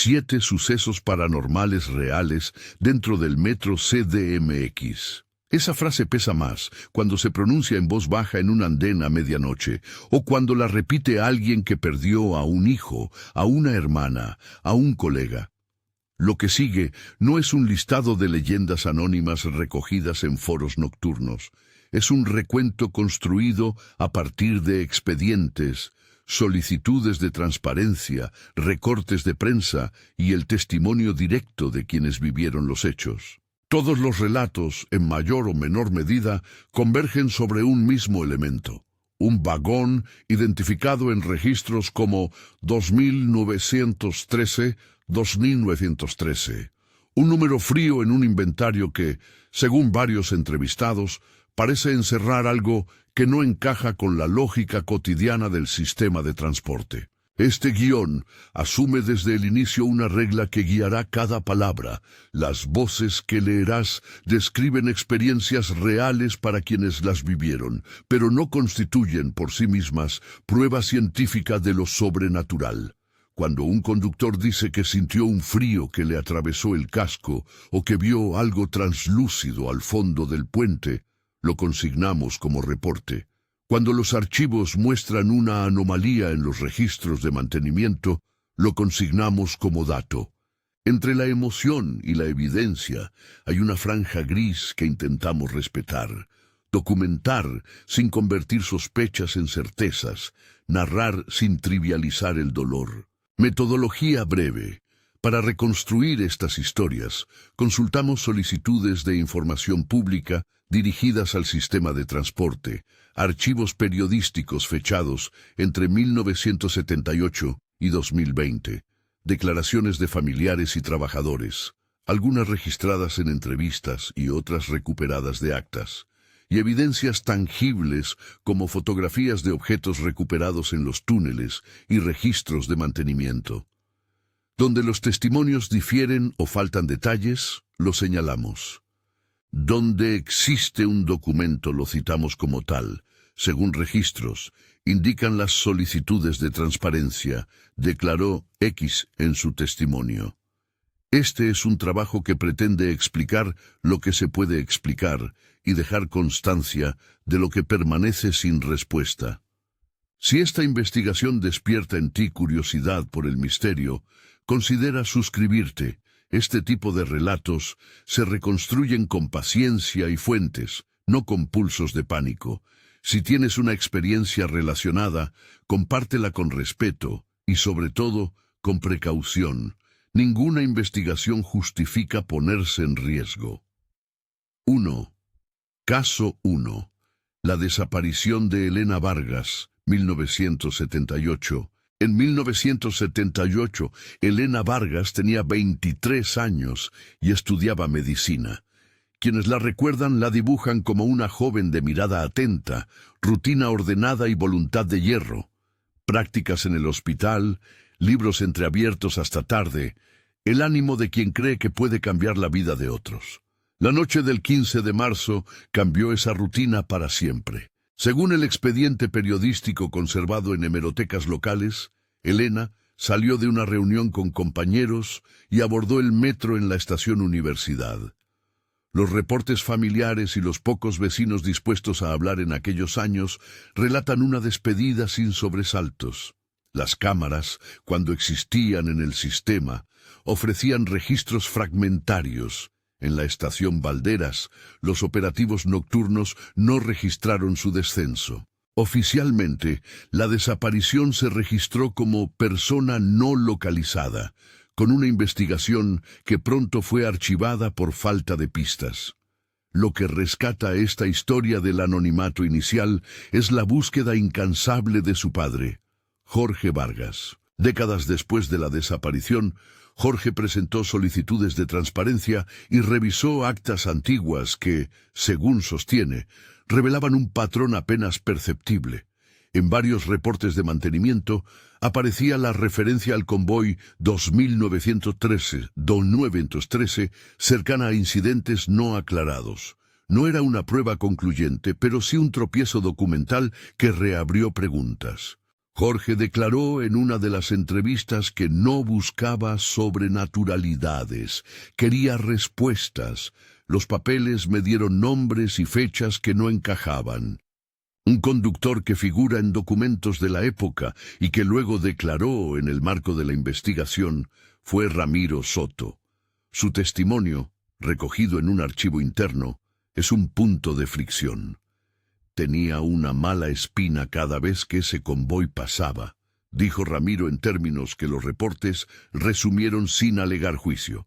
7 sucesos paranormales reales dentro del metro CDMX. Esa frase pesa más cuando se pronuncia en voz baja en un andén a medianoche, o cuando la repite alguien que perdió a un hijo, a una hermana, a un colega. Lo que sigue no es un listado de leyendas anónimas recogidas en foros nocturnos. Es un recuento construido a partir de expedientes, solicitudes de transparencia, recortes de prensa y el testimonio directo de quienes vivieron los hechos. Todos los relatos, en mayor o menor medida, convergen sobre un mismo elemento. Un vagón identificado en registros como 2913, 2913. Un número frío en un inventario que, según varios entrevistados, parece encerrar algo que no encaja con la lógica cotidiana del sistema de transporte. Este guión asume desde el inicio una regla que guiará cada palabra. Las voces que leerás describen experiencias reales para quienes las vivieron, pero no constituyen por sí mismas prueba científica de lo sobrenatural. Cuando un conductor dice que sintió un frío que le atravesó el casco o que vio algo translúcido al fondo del puente, lo consignamos como reporte. Cuando los archivos muestran una anomalía en los registros de mantenimiento, lo consignamos como dato. Entre la emoción y la evidencia hay una franja gris que intentamos respetar. Documentar sin convertir sospechas en certezas, narrar sin trivializar el dolor. Metodología breve. Para reconstruir estas historias, consultamos solicitudes de información pública dirigidas al sistema de transporte, archivos periodísticos fechados entre 1978 y 2020, declaraciones de familiares y trabajadores, algunas registradas en entrevistas y otras recuperadas de actas, y evidencias tangibles como fotografías de objetos recuperados en los túneles y registros de mantenimiento. Donde los testimonios difieren o faltan detalles, lo señalamos. Donde existe un documento lo citamos como tal. Según registros, indican las solicitudes de transparencia, declaró X en su testimonio. Este es un trabajo que pretende explicar lo que se puede explicar y dejar constancia de lo que permanece sin respuesta. Si esta investigación despierta en ti curiosidad por el misterio, considera suscribirte. Este tipo de relatos se reconstruyen con paciencia y fuentes, no con pulsos de pánico. Si tienes una experiencia relacionada, compártela con respeto y, sobre todo, con precaución. Ninguna investigación justifica ponerse en riesgo. 1. Caso 1. La desaparición de Elena Vargas, 1978. En 1978, Elena Vargas tenía 23 años y estudiaba medicina. Quienes la recuerdan la dibujan como una joven de mirada atenta, rutina ordenada y voluntad de hierro. Prácticas en el hospital, libros entreabiertos hasta tarde, el ánimo de quien cree que puede cambiar la vida de otros. La noche del 15 de marzo cambió esa rutina para siempre. Según el expediente periodístico conservado en hemerotecas locales, Elena salió de una reunión con compañeros y abordó el metro en la estación Universidad. Los reportes familiares y los pocos vecinos dispuestos a hablar en aquellos años relatan una despedida sin sobresaltos. Las cámaras, cuando existían en el sistema, ofrecían registros fragmentarios. En la estación Valderas, los operativos nocturnos no registraron su descenso. Oficialmente, la desaparición se registró como persona no localizada, con una investigación que pronto fue archivada por falta de pistas. Lo que rescata esta historia del anonimato inicial es la búsqueda incansable de su padre, Jorge Vargas. Décadas después de la desaparición, Jorge presentó solicitudes de transparencia y revisó actas antiguas que, según sostiene, revelaban un patrón apenas perceptible. En varios reportes de mantenimiento aparecía la referencia al convoy 2913, cercana a incidentes no aclarados. No era una prueba concluyente, pero sí un tropiezo documental que reabrió preguntas. Jorge declaró en una de las entrevistas que no buscaba sobrenaturalidades, quería respuestas. Los papeles me dieron nombres y fechas que no encajaban. Un conductor que figura en documentos de la época y que luego declaró en el marco de la investigación fue Ramiro Soto. Su testimonio, recogido en un archivo interno, es un punto de fricción. Tenía una mala espina cada vez que ese convoy pasaba, dijo Ramiro en términos que los reportes resumieron sin alegar juicio.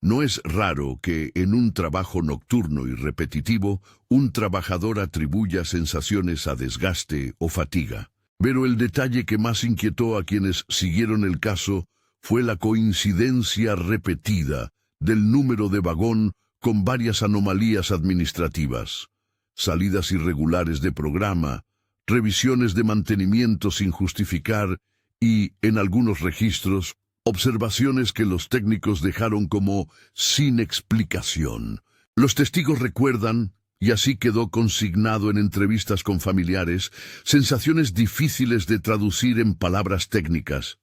No es raro que en un trabajo nocturno y repetitivo un trabajador atribuya sensaciones a desgaste o fatiga. Pero el detalle que más inquietó a quienes siguieron el caso fue la coincidencia repetida del número de vagón con varias anomalías administrativas. Salidas irregulares de programa, revisiones de mantenimiento sin justificar y, en algunos registros, observaciones que los técnicos dejaron como sin explicación. Los testigos recuerdan, y así quedó consignado en entrevistas con familiares, sensaciones difíciles de traducir en palabras técnicas.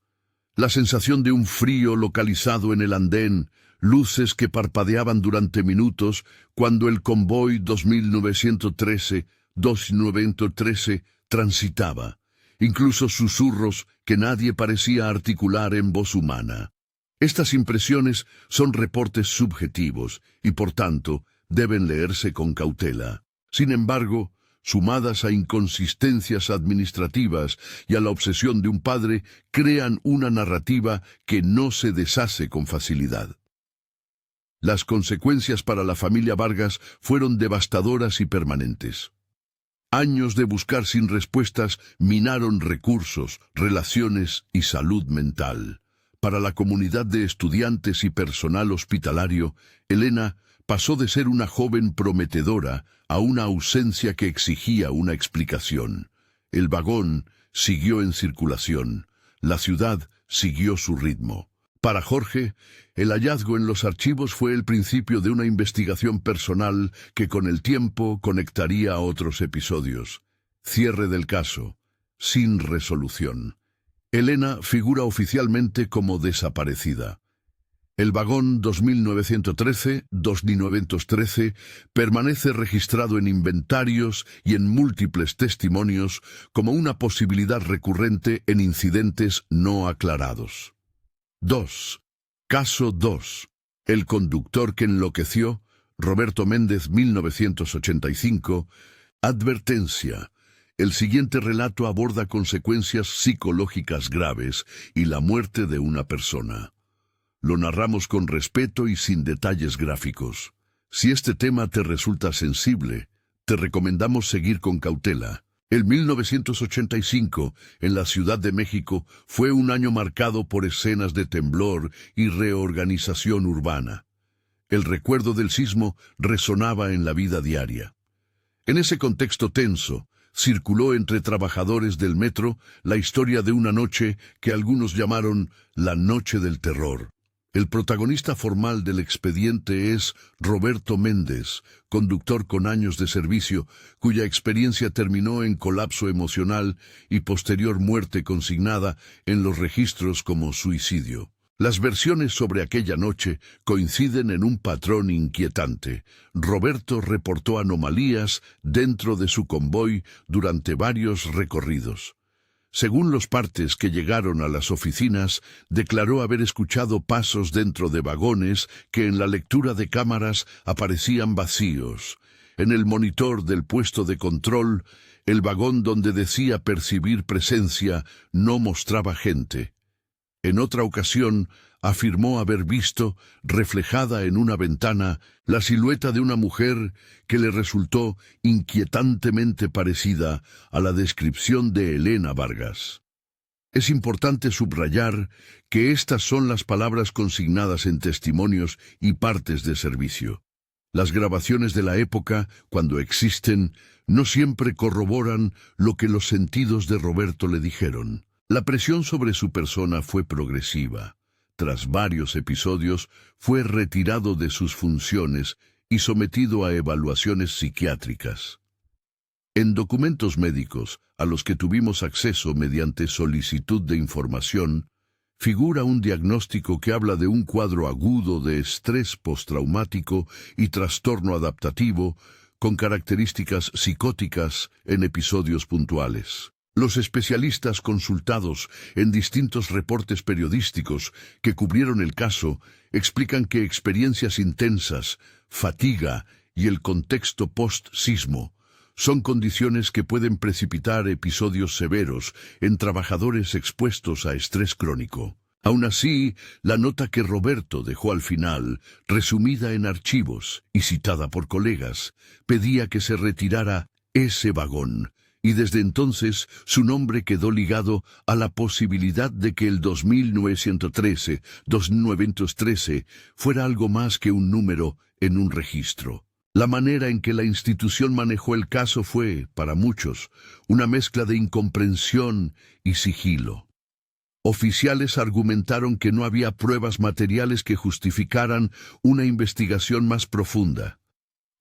La sensación de un frío localizado en el andén, luces que parpadeaban durante minutos cuando el convoy 2913 transitaba, incluso susurros que nadie parecía articular en voz humana. Estas impresiones son reportes subjetivos y, por tanto, deben leerse con cautela. Sin embargo, sumadas a inconsistencias administrativas y a la obsesión de un padre, crean una narrativa que no se deshace con facilidad. Las consecuencias para la familia Vargas fueron devastadoras y permanentes. Años de buscar sin respuestas minaron recursos, relaciones y salud mental. Para la comunidad de estudiantes y personal hospitalario, Elena pasó de ser una joven prometedora a una ausencia que exigía una explicación. El vagón siguió en circulación. La ciudad siguió su ritmo. Para Jorge, el hallazgo en los archivos fue el principio de una investigación personal que con el tiempo conectaría a otros episodios. Cierre del caso. Sin resolución. Elena figura oficialmente como desaparecida. El vagón 2913 permanece registrado en inventarios y en múltiples testimonios como una posibilidad recurrente en incidentes no aclarados. 2. Caso 2. El conductor que enloqueció, Roberto Méndez, 1985. Advertencia. El siguiente relato aborda consecuencias psicológicas graves y la muerte de una persona. Lo narramos con respeto y sin detalles gráficos. Si este tema te resulta sensible, te recomendamos seguir con cautela. El 1985, en la Ciudad de México, fue un año marcado por escenas de temblor y reorganización urbana. El recuerdo del sismo resonaba en la vida diaria. En ese contexto tenso, circuló entre trabajadores del metro la historia de una noche que algunos llamaron la Noche del Terror. El protagonista formal del expediente es Roberto Méndez, conductor con años de servicio, cuya experiencia terminó en colapso emocional y posterior muerte consignada en los registros como suicidio. Las versiones sobre aquella noche coinciden en un patrón inquietante. Roberto reportó anomalías dentro de su convoy durante varios recorridos. Según los partes que llegaron a las oficinas, declaró haber escuchado pasos dentro de vagones que en la lectura de cámaras aparecían vacíos. En el monitor del puesto de control, el vagón donde decía percibir presencia no mostraba gente. En otra ocasión, afirmó haber visto, reflejada en una ventana, la silueta de una mujer que le resultó inquietantemente parecida a la descripción de Elena Vargas. Es importante subrayar que estas son las palabras consignadas en testimonios y partes de servicio. Las grabaciones de la época, cuando existen, no siempre corroboran lo que los sentidos de Roberto le dijeron. La presión sobre su persona fue progresiva. Tras varios episodios, fue retirado de sus funciones y sometido a evaluaciones psiquiátricas. En documentos médicos, a los que tuvimos acceso mediante solicitud de información, figura un diagnóstico que habla de un cuadro agudo de estrés postraumático y trastorno adaptativo con características psicóticas en episodios puntuales. Los especialistas consultados en distintos reportes periodísticos que cubrieron el caso explican que experiencias intensas, fatiga y el contexto post-sismo son condiciones que pueden precipitar episodios severos en trabajadores expuestos a estrés crónico. Aún así, la nota que Roberto dejó al final, resumida en archivos y citada por colegas, pedía que se retirara ese vagón, y desde entonces su nombre quedó ligado a la posibilidad de que el 2913 fuera algo más que un número en un registro. La manera en que la institución manejó el caso fue, para muchos, una mezcla de incomprensión y sigilo. Oficiales argumentaron que no había pruebas materiales que justificaran una investigación más profunda.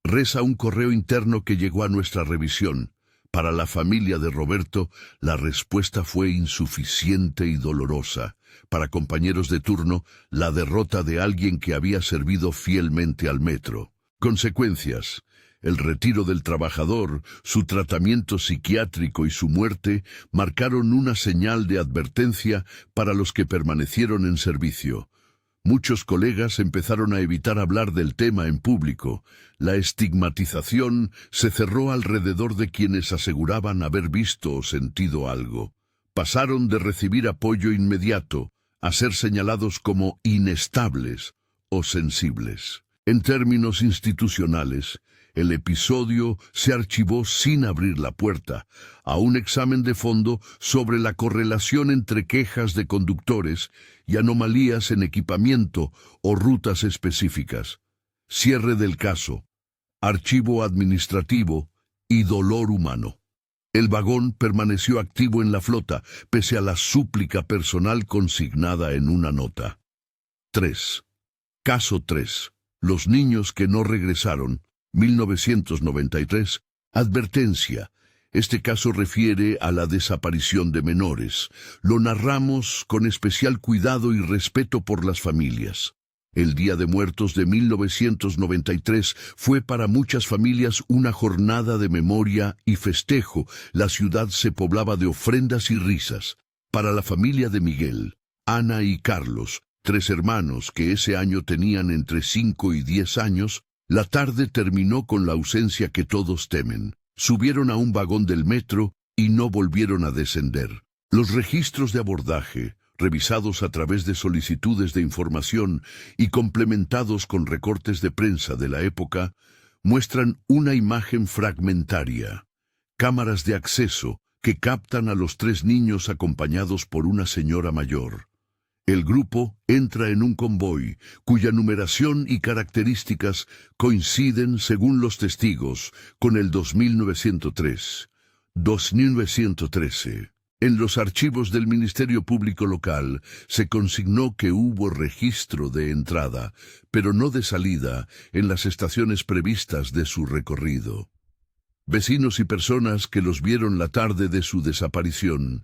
Reza un correo interno que llegó a nuestra revisión. Para la familia de Roberto, la respuesta fue insuficiente y dolorosa. Para compañeros de turno, la derrota de alguien que había servido fielmente al metro. Consecuencias: el retiro del trabajador, su tratamiento psiquiátrico y su muerte marcaron una señal de advertencia para los que permanecieron en servicio. Muchos colegas empezaron a evitar hablar del tema en público. La estigmatización se cerró alrededor de quienes aseguraban haber visto o sentido algo. Pasaron de recibir apoyo inmediato a ser señalados como inestables o sensibles. En términos institucionales, el episodio se archivó sin abrir la puerta a un examen de fondo sobre la correlación entre quejas de conductores y anomalías en equipamiento o rutas específicas. Cierre del caso, archivo administrativo y dolor humano. El vagón permaneció activo en la flota, pese a la súplica personal consignada en una nota. 3. Caso 3. Los niños que no regresaron, 1993. Advertencia: este caso refiere a la desaparición de menores. Lo narramos con especial cuidado y respeto por las familias. El Día de Muertos de 1993 fue para muchas familias una jornada de memoria y festejo. La ciudad se poblaba de ofrendas y risas. Para la familia de Miguel, Ana y Carlos, 3 hermanos que ese año tenían entre 5 y 10 años, la tarde terminó con la ausencia que todos temen. Subieron a un vagón del metro y no volvieron a descender. Los registros de abordaje, revisados a través de solicitudes de información y complementados con recortes de prensa de la época, muestran una imagen fragmentaria. Cámaras de acceso que captan a los 3 niños acompañados por una señora mayor. El grupo entra en un convoy, cuya numeración y características coinciden, según los testigos, con el 2913. En los archivos del Ministerio Público Local se consignó que hubo registro de entrada, pero no de salida, en las estaciones previstas de su recorrido. Vecinos y personas que los vieron la tarde de su desaparición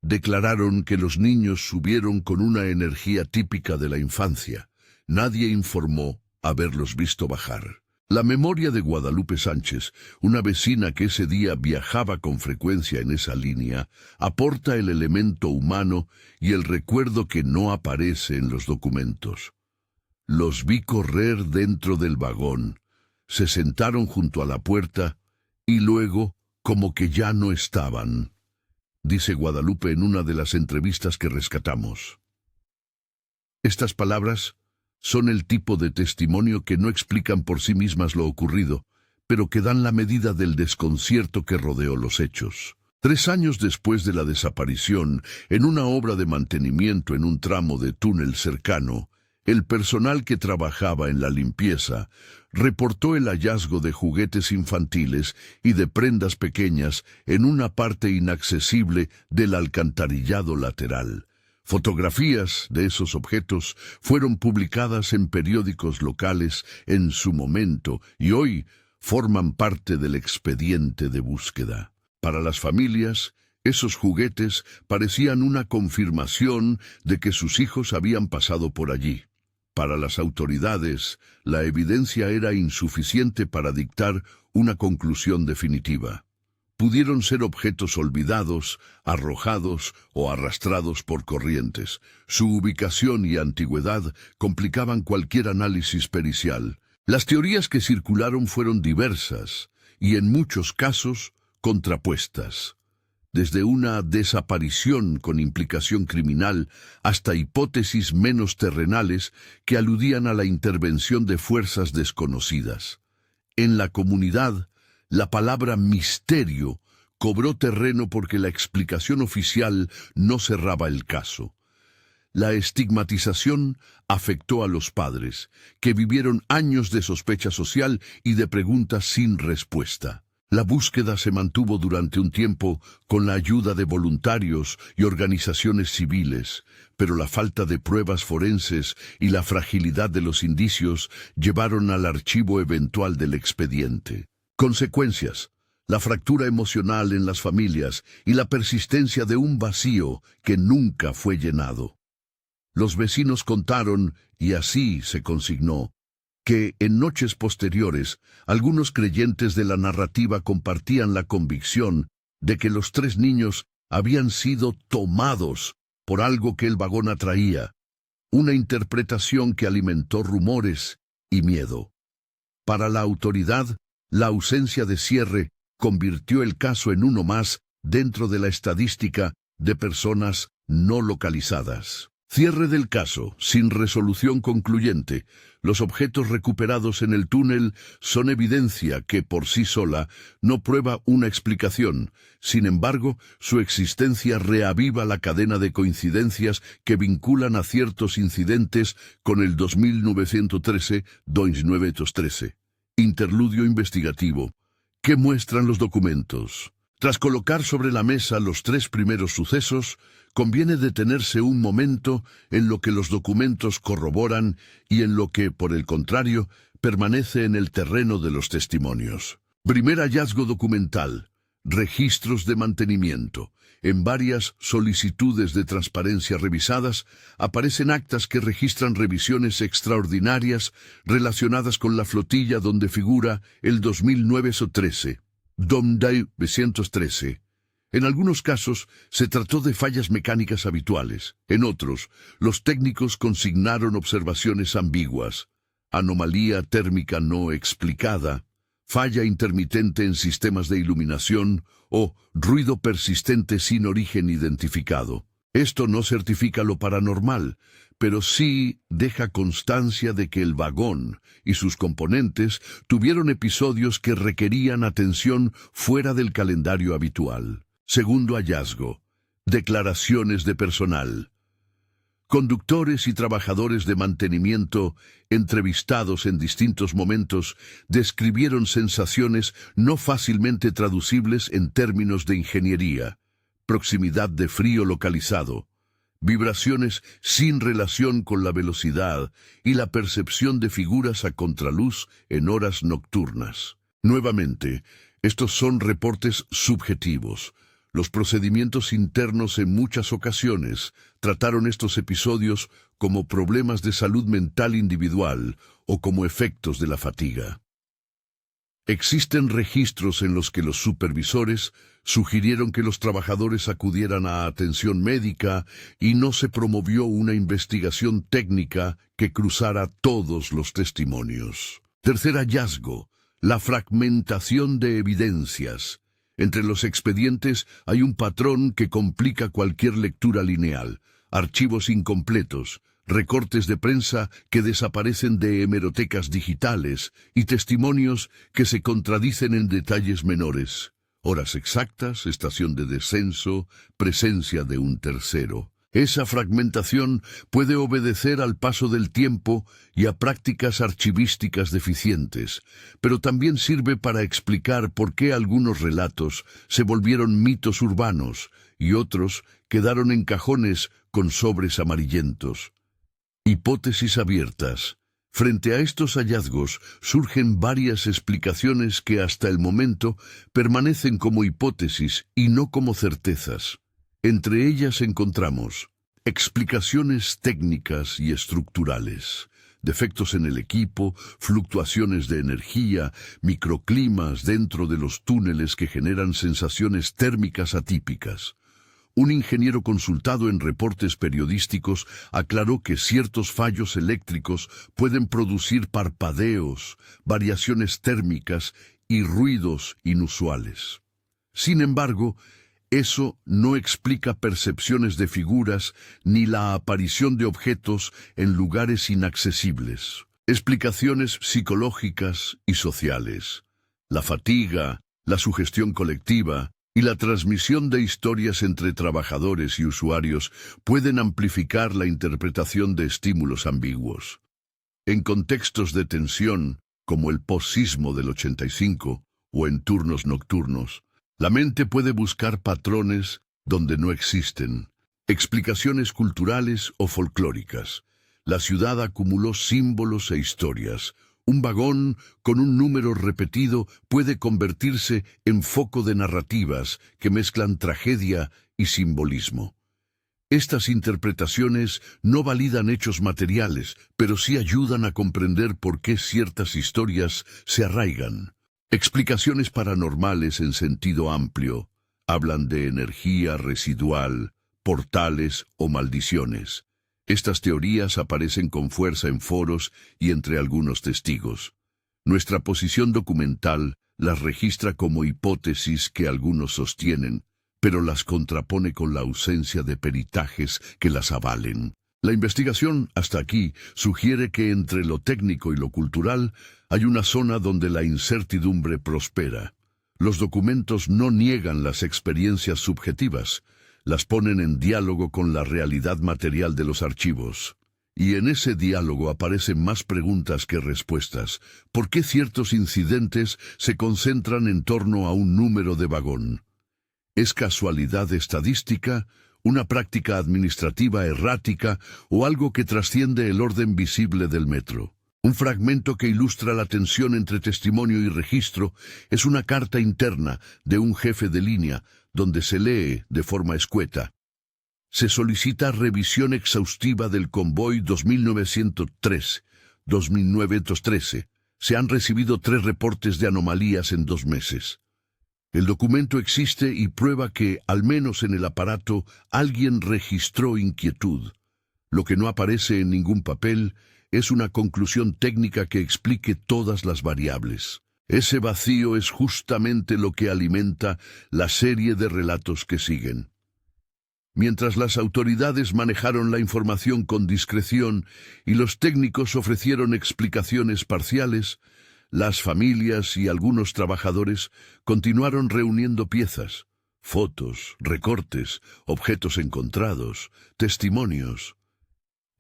declararon que los niños subieron con una energía típica de la infancia. Nadie informó haberlos visto bajar. La memoria de Guadalupe Sánchez, una vecina que ese día viajaba con frecuencia en esa línea, aporta el elemento humano y el recuerdo que no aparece en los documentos. Los vi correr dentro del vagón, se sentaron junto a la puerta y luego como que ya no estaban, dice Guadalupe en una de las entrevistas que rescatamos. Estas palabras son el tipo de testimonio que no explican por sí mismas lo ocurrido, pero que dan la medida del desconcierto que rodeó los hechos. 3 años después de la desaparición, en una obra de mantenimiento en un tramo de túnel cercano, el personal que trabajaba en la limpieza reportó el hallazgo de juguetes infantiles y de prendas pequeñas en una parte inaccesible del alcantarillado lateral. Fotografías de esos objetos fueron publicadas en periódicos locales en su momento y hoy forman parte del expediente de búsqueda. Para las familias, esos juguetes parecían una confirmación de que sus hijos habían pasado por allí. Para las autoridades, la evidencia era insuficiente para dictar una conclusión definitiva. Pudieron ser objetos olvidados, arrojados o arrastrados por corrientes. Su ubicación y antigüedad complicaban cualquier análisis pericial. Las teorías que circularon fueron diversas y en muchos casos contrapuestas. Desde una desaparición con implicación criminal hasta hipótesis menos terrenales que aludían a la intervención de fuerzas desconocidas. En la comunidad, la palabra misterio cobró terreno porque la explicación oficial no cerraba el caso. La estigmatización afectó a los padres, que vivieron años de sospecha social y de preguntas sin respuesta. La búsqueda se mantuvo durante un tiempo con la ayuda de voluntarios y organizaciones civiles, pero la falta de pruebas forenses y la fragilidad de los indicios llevaron al archivo eventual del expediente. Consecuencias: la fractura emocional en las familias y la persistencia de un vacío que nunca fue llenado. Los vecinos contaron, y así se consignó, que en noches posteriores algunos creyentes de la narrativa compartían la convicción de que los 3 niños habían sido tomados por algo que el vagón atraía, una interpretación que alimentó rumores y miedo. Para la autoridad, la ausencia de cierre convirtió el caso en uno más dentro de la estadística de personas no localizadas. Cierre del caso, sin resolución concluyente. Los objetos recuperados en el túnel son evidencia que por sí sola no prueba una explicación. Sin embargo, su existencia reaviva la cadena de coincidencias que vinculan a ciertos incidentes con el 2913. Interludio investigativo. ¿Qué muestran los documentos? Tras colocar sobre la mesa los 3 primeros sucesos, conviene detenerse un momento en lo que los documentos corroboran y en lo que, por el contrario, permanece en el terreno de los testimonios. Primer hallazgo documental: registros de mantenimiento. En varias solicitudes de transparencia revisadas, aparecen actas que registran revisiones extraordinarias relacionadas con la flotilla donde figura el 2009-13. 213. En algunos casos, se trató de fallas mecánicas habituales. En otros, los técnicos consignaron observaciones ambiguas: anomalía térmica no explicada, falla intermitente en sistemas de iluminación o ruido persistente sin origen identificado. Esto no certifica lo paranormal, pero sí deja constancia de que el vagón y sus componentes tuvieron episodios que requerían atención fuera del calendario habitual. Segundo hallazgo: declaraciones de personal. Conductores y trabajadores de mantenimiento, entrevistados en distintos momentos, describieron sensaciones no fácilmente traducibles en términos de ingeniería: proximidad de frío localizado, vibraciones sin relación con la velocidad y la percepción de figuras a contraluz en horas nocturnas. Nuevamente, estos son reportes subjetivos. Los procedimientos internos en muchas ocasiones trataron estos episodios como problemas de salud mental individual o como efectos de la fatiga. Existen registros en los que los supervisores sugirieron que los trabajadores acudieran a atención médica y no se promovió una investigación técnica que cruzara todos los testimonios. Tercer hallazgo: la fragmentación de evidencias. Entre los expedientes hay un patrón que complica cualquier lectura lineal: archivos incompletos, recortes de prensa que desaparecen de hemerotecas digitales y testimonios que se contradicen en detalles menores. Horas exactas, estación de descenso, presencia de un tercero. Esa fragmentación puede obedecer al paso del tiempo y a prácticas archivísticas deficientes, pero también sirve para explicar por qué algunos relatos se volvieron mitos urbanos y otros quedaron en cajones con sobres amarillentos. Hipótesis abiertas. Frente a estos hallazgos surgen varias explicaciones que hasta el momento permanecen como hipótesis y no como certezas. Entre ellas encontramos explicaciones técnicas y estructurales, defectos en el equipo, fluctuaciones de energía, microclimas dentro de los túneles que generan sensaciones térmicas atípicas. Un ingeniero consultado en reportes periodísticos aclaró que ciertos fallos eléctricos pueden producir parpadeos, variaciones térmicas y ruidos inusuales. Sin embargo, eso no explica percepciones de figuras ni la aparición de objetos en lugares inaccesibles. Explicaciones psicológicas y sociales. La fatiga, la sugestión colectiva y la transmisión de historias entre trabajadores y usuarios pueden amplificar la interpretación de estímulos ambiguos. En contextos de tensión, como el post-sismo del 85 o en turnos nocturnos, la mente puede buscar patrones donde no existen, explicaciones culturales o folclóricas. La ciudad acumuló símbolos e historias. Un vagón con un número repetido puede convertirse en foco de narrativas que mezclan tragedia y simbolismo. Estas interpretaciones no validan hechos materiales, pero sí ayudan a comprender por qué ciertas historias se arraigan. Explicaciones paranormales en sentido amplio hablan de energía residual, portales o maldiciones. Estas teorías aparecen con fuerza en foros y entre algunos testigos. Nuestra posición documental las registra como hipótesis que algunos sostienen, pero las contrapone con la ausencia de peritajes que las avalen. La investigación, hasta aquí, sugiere que entre lo técnico y lo cultural hay una zona donde la incertidumbre prospera. Los documentos no niegan las experiencias subjetivas, las ponen en diálogo con la realidad material de los archivos. Y en ese diálogo aparecen más preguntas que respuestas. ¿Por qué ciertos incidentes se concentran en torno a un número de vagón? ¿Es casualidad estadística, una práctica administrativa errática o algo que trasciende el orden visible del metro? Un fragmento que ilustra la tensión entre testimonio y registro es una carta interna de un jefe de línea, donde se lee de forma escueta: se solicita revisión exhaustiva del convoy 2913. Se han recibido 3 reportes de anomalías en 2 meses. El documento existe y prueba que, al menos en el aparato, alguien registró inquietud. Lo que no aparece en ningún papel es una conclusión técnica que explique todas las variables. Ese vacío es justamente lo que alimenta la serie de relatos que siguen. Mientras las autoridades manejaron la información con discreción y los técnicos ofrecieron explicaciones parciales, las familias y algunos trabajadores continuaron reuniendo piezas, fotos, recortes, objetos encontrados, testimonios.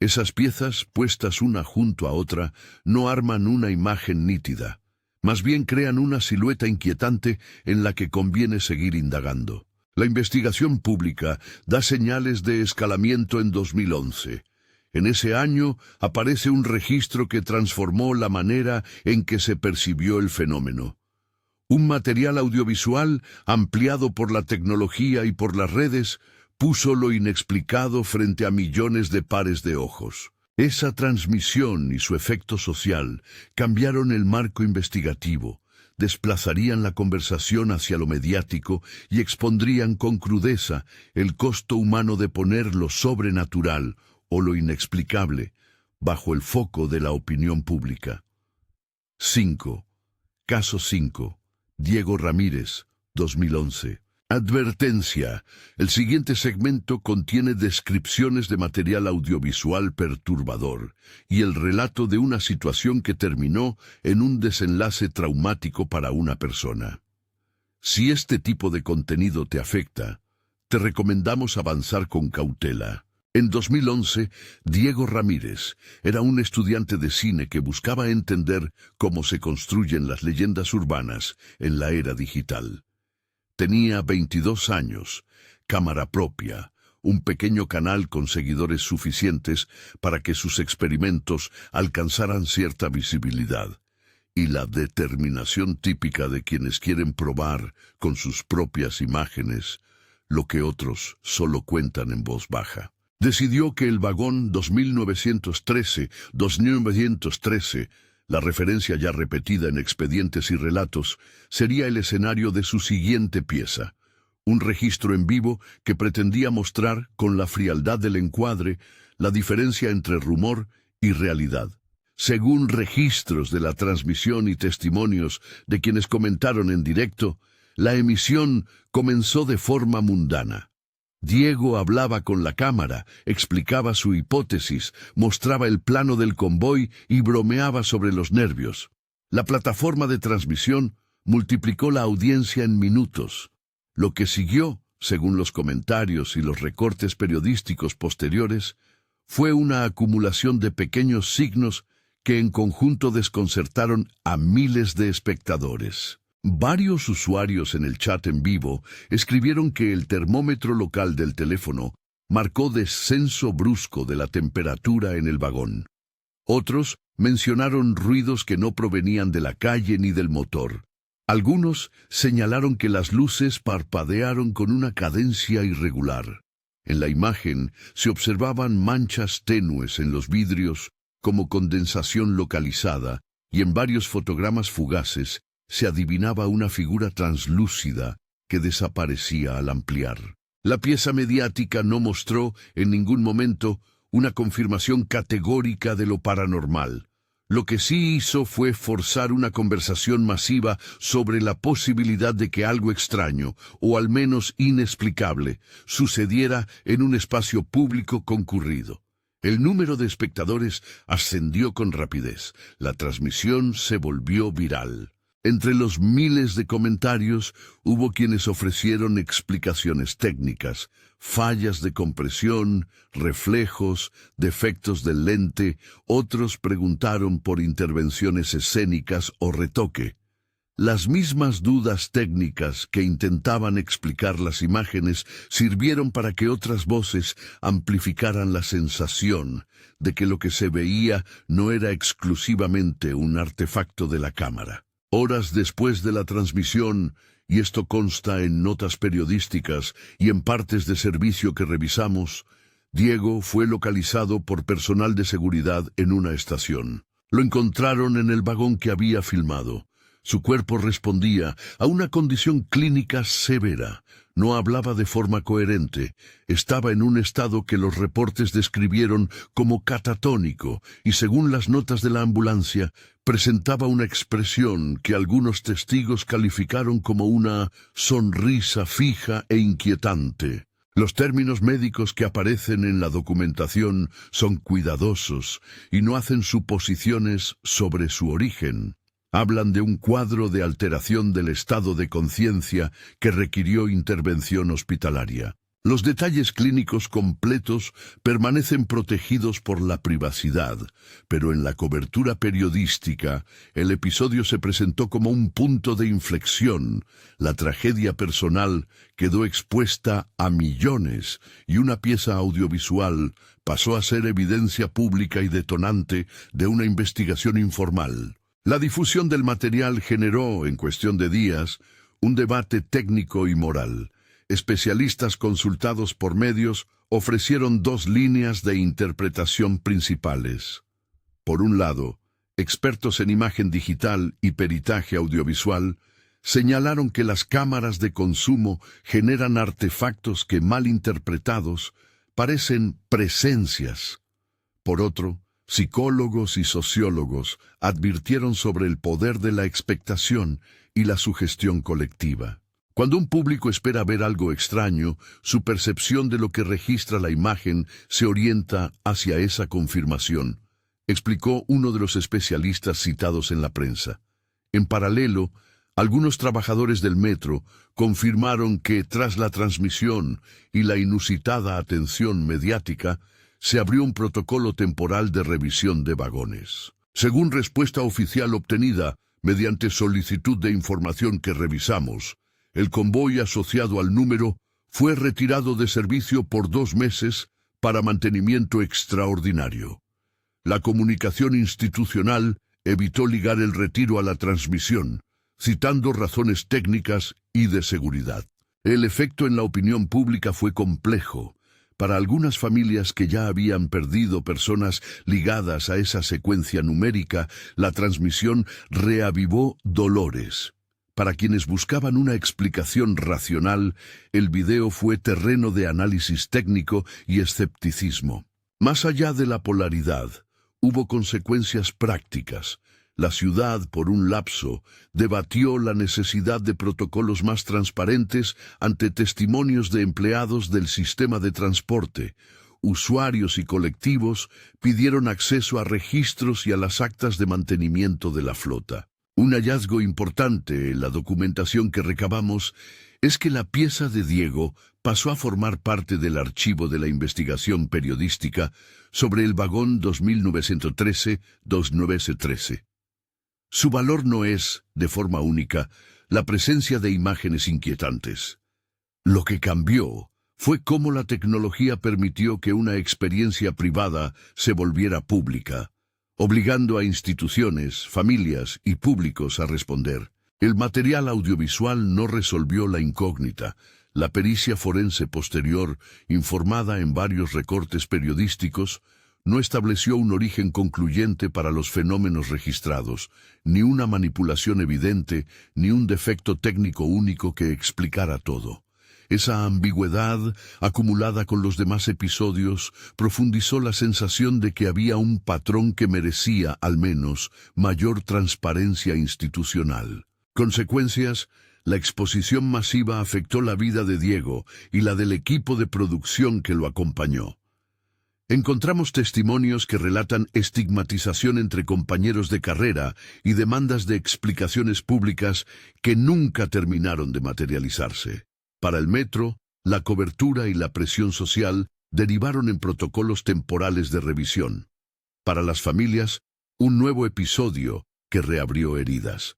Esas piezas, puestas una junto a otra, no arman una imagen nítida. Más bien crean una silueta inquietante en la que conviene seguir indagando. La investigación pública da señales de escalamiento en 2011. En ese año aparece un registro que transformó la manera en que se percibió el fenómeno. Un material audiovisual, ampliado por la tecnología y por las redes, puso lo inexplicado frente a millones de pares de ojos. Esa transmisión y su efecto social cambiaron el marco investigativo, desplazarían la conversación hacia lo mediático y expondrían con crudeza el costo humano de poner lo sobrenatural o lo inexplicable bajo el foco de la opinión pública. 5. Caso 5. Diego Ramírez, 2011. Advertencia. El siguiente segmento contiene descripciones de material audiovisual perturbador y el relato de una situación que terminó en un desenlace traumático para una persona. Si este tipo de contenido te afecta, te recomendamos avanzar con cautela. En 2011, Diego Ramírez era un estudiante de cine que buscaba entender cómo se construyen las leyendas urbanas en la era digital. Tenía 22 años, cámara propia, un pequeño canal con seguidores suficientes para que sus experimentos alcanzaran cierta visibilidad, y la determinación típica de quienes quieren probar con sus propias imágenes lo que otros solo cuentan en voz baja. Decidió que el vagón 2913, la referencia ya repetida en expedientes y relatos, sería el escenario de su siguiente pieza, un registro en vivo que pretendía mostrar, con la frialdad del encuadre, la diferencia entre rumor y realidad. Según registros de la transmisión y testimonios de quienes comentaron en directo, la emisión comenzó de forma mundana. Diego hablaba con la cámara, explicaba su hipótesis, mostraba el plano del convoy y bromeaba sobre los nervios. La plataforma de transmisión multiplicó la audiencia en minutos. Lo que siguió, según los comentarios y los recortes periodísticos posteriores, fue una acumulación de pequeños signos que en conjunto desconcertaron a miles de espectadores. Varios usuarios en el chat en vivo escribieron que el termómetro local del teléfono marcó descenso brusco de la temperatura en el vagón. Otros mencionaron ruidos que no provenían de la calle ni del motor. Algunos señalaron que las luces parpadearon con una cadencia irregular. En la imagen se observaban manchas tenues en los vidrios como condensación localizada, y en varios fotogramas fugaces se adivinaba una figura translúcida que desaparecía al ampliar. La pieza mediática no mostró en ningún momento una confirmación categórica de lo paranormal. Lo que sí hizo fue forzar una conversación masiva sobre la posibilidad de que algo extraño, o al menos inexplicable, sucediera en un espacio público concurrido. El número de espectadores ascendió con rapidez. La transmisión se volvió viral. Entre los miles de comentarios hubo quienes ofrecieron explicaciones técnicas, fallas de compresión, reflejos, defectos del lente. Otros preguntaron por intervenciones escénicas o retoque. Las mismas dudas técnicas que intentaban explicar las imágenes sirvieron para que otras voces amplificaran la sensación de que lo que se veía no era exclusivamente un artefacto de la cámara. Horas después de la transmisión, y esto consta en notas periodísticas y en partes de servicio que revisamos, Diego fue localizado por personal de seguridad en una estación. Lo encontraron en el vagón que había filmado. Su cuerpo respondía a una condición clínica severa. No hablaba de forma coherente. Estaba en un estado que los reportes describieron como catatónico y, según las notas de la ambulancia, presentaba una expresión que algunos testigos calificaron como una sonrisa fija e inquietante. Los términos médicos que aparecen en la documentación son cuidadosos y no hacen suposiciones sobre su origen. Hablan de un cuadro de alteración del estado de conciencia que requirió intervención hospitalaria. Los detalles clínicos completos permanecen protegidos por la privacidad, pero en la cobertura periodística, el episodio se presentó como un punto de inflexión. La tragedia personal quedó expuesta a millones y una pieza audiovisual pasó a ser evidencia pública y detonante de una investigación informal. La difusión del material generó, en cuestión de días, un debate técnico y moral. Especialistas consultados por medios ofrecieron dos líneas de interpretación principales. Por un lado, expertos en imagen digital y peritaje audiovisual señalaron que las cámaras de consumo generan artefactos que, mal interpretados, parecen presencias. Por otro, psicólogos y sociólogos advirtieron sobre el poder de la expectación y la sugestión colectiva. Cuando un público espera ver algo extraño, su percepción de lo que registra la imagen se orienta hacia esa confirmación, explicó uno de los especialistas citados en la prensa. En paralelo, algunos trabajadores del metro confirmaron que, tras la transmisión y la inusitada atención mediática, se abrió un protocolo temporal de revisión de vagones. Según respuesta oficial obtenida mediante solicitud de información que revisamos, el convoy asociado al número fue retirado de servicio por 2 meses para mantenimiento extraordinario. La comunicación institucional evitó ligar el retiro a la transmisión, citando razones técnicas y de seguridad. El efecto en la opinión pública fue complejo. Para algunas familias que ya habían perdido personas ligadas a esa secuencia numérica, la transmisión reavivó dolores. Para quienes buscaban una explicación racional, el video fue terreno de análisis técnico y escepticismo. Más allá de la polaridad, hubo consecuencias prácticas. La ciudad, por un lapso, debatió la necesidad de protocolos más transparentes ante testimonios de empleados del sistema de transporte. Usuarios y colectivos pidieron acceso a registros y a las actas de mantenimiento de la flota. Un hallazgo importante en la documentación que recabamos es que la pieza de Diego pasó a formar parte del archivo de la investigación periodística sobre el vagón 2913-2913. Su valor no es, de forma única, la presencia de imágenes inquietantes. Lo que cambió fue cómo la tecnología permitió que una experiencia privada se volviera pública, obligando a instituciones, familias y públicos a responder. El material audiovisual no resolvió la incógnita. La pericia forense posterior, informada en varios recortes periodísticos, no estableció un origen concluyente para los fenómenos registrados, ni una manipulación evidente, ni un defecto técnico único que explicara todo. Esa ambigüedad, acumulada con los demás episodios, profundizó la sensación de que había un patrón que merecía, al menos, mayor transparencia institucional. Consecuencias: la exposición masiva afectó la vida de Diego y la del equipo de producción que lo acompañó. Encontramos testimonios que relatan estigmatización entre compañeros de carrera y demandas de explicaciones públicas que nunca terminaron de materializarse. Para el metro, la cobertura y la presión social derivaron en protocolos temporales de revisión. Para las familias, un nuevo episodio que reabrió heridas.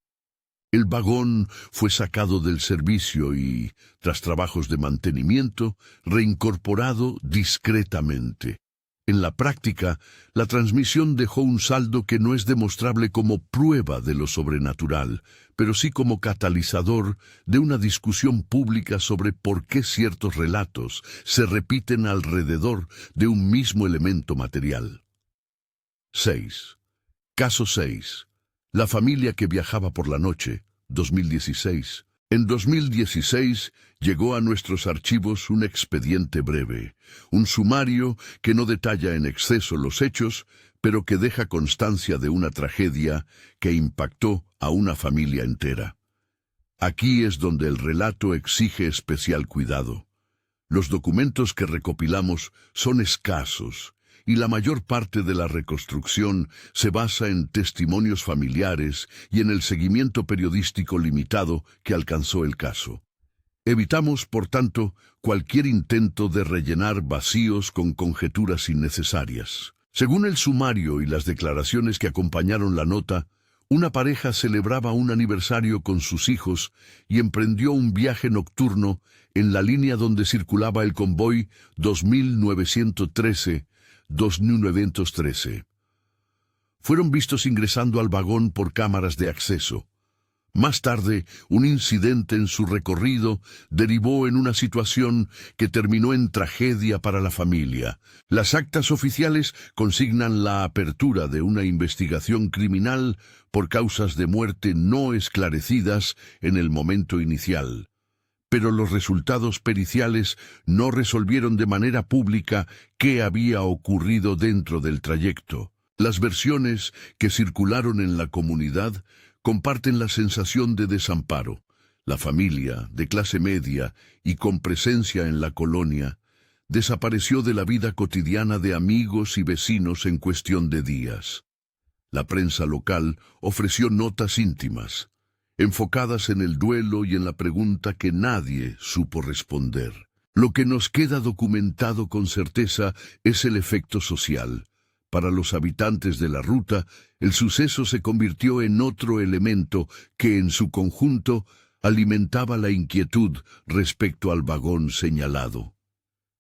El vagón fue sacado del servicio y, tras trabajos de mantenimiento, reincorporado discretamente. En la práctica, la transmisión dejó un saldo que no es demostrable como prueba de lo sobrenatural, pero sí como catalizador de una discusión pública sobre por qué ciertos relatos se repiten alrededor de un mismo elemento material. 6. Caso 6. La familia que viajaba por la noche, 2016. En 2016 llegó a nuestros archivos un expediente breve, un sumario que no detalla en exceso los hechos, pero que deja constancia de una tragedia que impactó a una familia entera. Aquí es donde el relato exige especial cuidado. Los documentos que recopilamos son escasos, y la mayor parte de la reconstrucción se basa en testimonios familiares y en el seguimiento periodístico limitado que alcanzó el caso. Evitamos, por tanto, cualquier intento de rellenar vacíos con conjeturas innecesarias. Según el sumario y las declaraciones que acompañaron la nota, una pareja celebraba un aniversario con sus hijos y emprendió un viaje nocturno en la línea donde circulaba el convoy 2913. Fueron vistos ingresando al vagón por cámaras de acceso. Más tarde, un incidente en su recorrido derivó en una situación que terminó en tragedia para la familia. Las actas oficiales consignan la apertura de una investigación criminal por causas de muerte no esclarecidas en el momento inicial. Pero los resultados periciales no resolvieron de manera pública qué había ocurrido dentro del trayecto. Las versiones que circularon en la comunidad comparten la sensación de desamparo. La familia, de clase media y con presencia en la colonia, desapareció de la vida cotidiana de amigos y vecinos en cuestión de días. La prensa local ofreció notas íntimas, enfocadas en el duelo y en la pregunta que nadie supo responder. Lo que nos queda documentado con certeza es el efecto social. Para los habitantes de la ruta, el suceso se convirtió en otro elemento que, en su conjunto, alimentaba la inquietud respecto al vagón señalado.